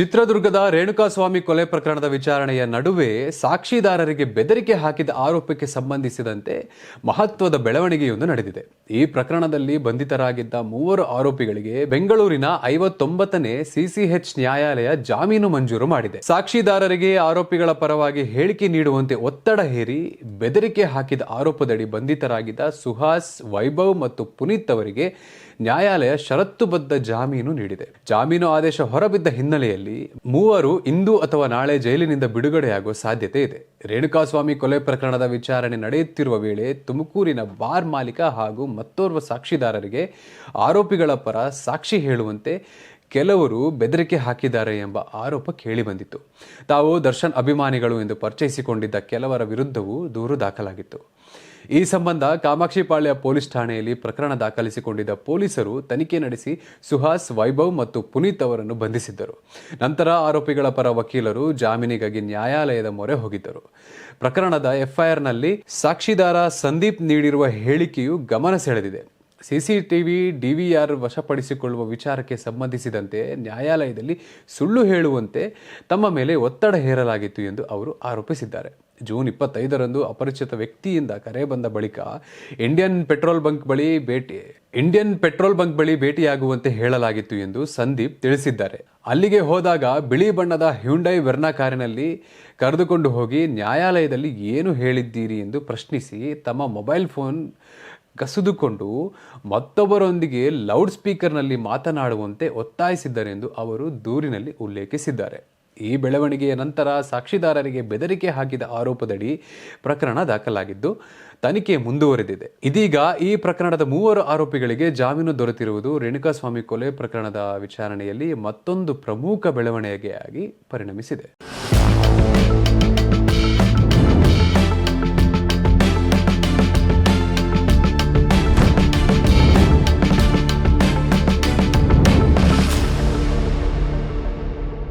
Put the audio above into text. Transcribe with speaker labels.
Speaker 1: ಚಿತ್ರದುರ್ಗದ ರೇಣುಕಾಸ್ವಾಮಿ ಕೊಲೆ ಪ್ರಕರಣದ ವಿಚಾರಣೆಯ ನಡುವೆ ಸಾಕ್ಷಿದಾರರಿಗೆ ಬೆದರಿಕೆ ಹಾಕಿದ ಆರೋಪಕ್ಕೆ ಸಂಬಂಧಿಸಿದಂತೆ ಮಹತ್ವದ ಬೆಳವಣಿಗೆಯೊಂದು ನಡೆದಿದೆ. ಈ ಪ್ರಕರಣದಲ್ಲಿ ಬಂಧಿತರಾಗಿದ್ದ 3 ಆರೋಪಿಗಳಿಗೆ ಬೆಂಗಳೂರಿನ 59ನೇ ಸಿಸಿಎಚ್ ನ್ಯಾಯಾಲಯ ಜಾಮೀನು ಮಂಜೂರು ಮಾಡಿದೆ. ಸಾಕ್ಷಿದಾರರಿಗೆ ಆರೋಪಿಗಳ ಪರವಾಗಿ ಹೇಳಿಕೆ ನೀಡುವಂತೆ ಒತ್ತಡ ಹೇರಿ ಬೆದರಿಕೆ ಹಾಕಿದ ಆರೋಪದಡಿ ಬಂಧಿತರಾಗಿದ್ದ ಸುಹಾಸ್, ವೈಭವ್ ಮತ್ತು ಪುನೀತ್ ಅವರಿಗೆ ನ್ಯಾಯಾಲಯ ಷರತ್ತುಬದ್ಧ ಜಾಮೀನು ನೀಡಿದೆ. ಜಾಮೀನು ಆದೇಶ ಹೊರಬಿದ್ದ ಹಿನ್ನೆಲೆಯಲ್ಲಿ ಮೂವರು ಇಂದು ಅಥವಾ ನಾಳೆ ಜೈಲಿನಿಂದ ಬಿಡುಗಡೆಯಾಗುವ ಸಾಧ್ಯತೆ ಇದೆ. ರೇಣುಕಾಸ್ವಾಮಿ ಕೊಲೆ ಪ್ರಕರಣದ ವಿಚಾರಣೆ ನಡೆಯುತ್ತಿರುವ ವೇಳೆ ತುಮಕೂರಿನ ಬಾರ್ ಮಾಲೀಕ ಹಾಗೂ ಮತ್ತೋರ್ವ ಸಾಕ್ಷಿದಾರರಿಗೆ ಆರೋಪಿಗಳ ಪರ ಸಾಕ್ಷಿ ಹೇಳುವಂತೆ ಕೆಲವರು ಬೆದರಿಕೆ ಹಾಕಿದ್ದಾರೆ ಎಂಬ ಆರೋಪ ಕೇಳಿಬಂದಿತ್ತು. ತಾವು ದರ್ಶನ್ ಅಭಿಮಾನಿಗಳು ಎಂದು ಪರಿಚಯಿಸಿಕೊಂಡಿದ್ದ ಕೆಲವರ ವಿರುದ್ಧವೂ ದೂರು ದಾಖಲಾಗಿತ್ತು. ಈ ಸಂಬಂಧ ಕಾಮಾಕ್ಷಿಪಾಳ್ಯ ಪೊಲೀಸ್ ಠಾಣೆಯಲ್ಲಿ ಪ್ರಕರಣ ದಾಖಲಿಸಿಕೊಂಡಿದ್ದ ಪೊಲೀಸರು ತನಿಖೆ ನಡೆಸಿ ಸುಹಾಸ್, ವೈಭವ್ ಮತ್ತು ಪುನೀತ್ ಅವರನ್ನು ಬಂಧಿಸಿದ್ದರು. ನಂತರ ಆರೋಪಿಗಳ ಪರ ವಕೀಲರು ಜಾಮೀನಿಗಾಗಿ ನ್ಯಾಯಾಲಯದ ಮೊರೆ ಹೋಗಿದ್ದರು. ಪ್ರಕರಣದ ಎಫ್ಐಆರ್ನಲ್ಲಿ ಸಾಕ್ಷಿದಾರ ಸಂದೀಪ್ ನೀಡಿರುವ ಹೇಳಿಕೆಯು ಗಮನ ಸೆಳೆದಿದೆ. ಸಿಸಿಟಿವಿ ಡಿವಿಆರ್ ವಶಪಡಿಸಿಕೊಳ್ಳುವ ವಿಚಾರಕ್ಕೆ ಸಂಬಂಧಿಸಿದಂತೆ ನ್ಯಾಯಾಲಯದಲ್ಲಿ ಸುಳ್ಳು ಹೇಳುವಂತೆ ತಮ್ಮ ಮೇಲೆ ಒತ್ತಡ ಹೇರಲಾಗಿತ್ತು ಎಂದು ಅವರು ಆರೋಪಿಸಿದ್ದಾರೆ. ಜೂನ್ 25ರಂದು ಅಪರಿಚಿತ ವ್ಯಕ್ತಿಯಿಂದ ಕರೆ ಬಂದ ಬಳಿಕ ಇಂಡಿಯನ್ ಪೆಟ್ರೋಲ್ ಬಂಕ್ ಬಳಿ ಭೇಟಿಯಾಗುವಂತೆ ಹೇಳಲಾಗಿತ್ತು ಎಂದು ಸಂದೀಪ್ ತಿಳಿಸಿದ್ದಾರೆ. ಅಲ್ಲಿಗೆ ಹೋದಾಗ ಬಿಳಿ ಬಣ್ಣದ ಹ್ಯುಂಡೈ ವೆರ್ನಾ ಕಾರಿನಲ್ಲಿ ಕರೆದುಕೊಂಡು ಹೋಗಿ ನ್ಯಾಯಾಲಯದಲ್ಲಿ ಏನು ಹೇಳಿದ್ದೀರಿ ಎಂದು ಪ್ರಶ್ನಿಸಿ ತಮ್ಮ ಮೊಬೈಲ್ ಫೋನ್ ಕಸಿದುಕೊಂಡು ಮತ್ತೊಬ್ಬರೊಂದಿಗೆ ಲೌಡ್ ಸ್ಪೀಕರ್ನಲ್ಲಿ ಮಾತನಾಡುವಂತೆ ಒತ್ತಾಯಿಸಿದ್ದರೆಂದು ಅವರು ದೂರಿನಲ್ಲಿ ಉಲ್ಲೇಖಿಸಿದ್ದಾರೆ. ಈ ಬೆಳವಣಿಗೆಯ ನಂತರ ಸಾಕ್ಷಿದಾರರಿಗೆ ಬೆದರಿಕೆ ಹಾಕಿದ ಆರೋಪದಡಿ ಪ್ರಕರಣ ದಾಖಲಾಗಿದ್ದು ತನಿಖೆ ಮುಂದುವರೆದಿದೆ. ಇದೀಗ ಈ ಪ್ರಕರಣದ 3 ಆರೋಪಿಗಳಿಗೆ ಜಾಮೀನು ದೊರೆತಿರುವುದು ರೇಣುಕಾಸ್ವಾಮಿ ಕೊಲೆ ಪ್ರಕರಣದ ವಿಚಾರಣೆಯಲ್ಲಿ ಮತ್ತೊಂದು ಪ್ರಮುಖ ಬೆಳವಣಿಗೆಯಾಗಿ ಪರಿಣಮಿಸಿದೆ.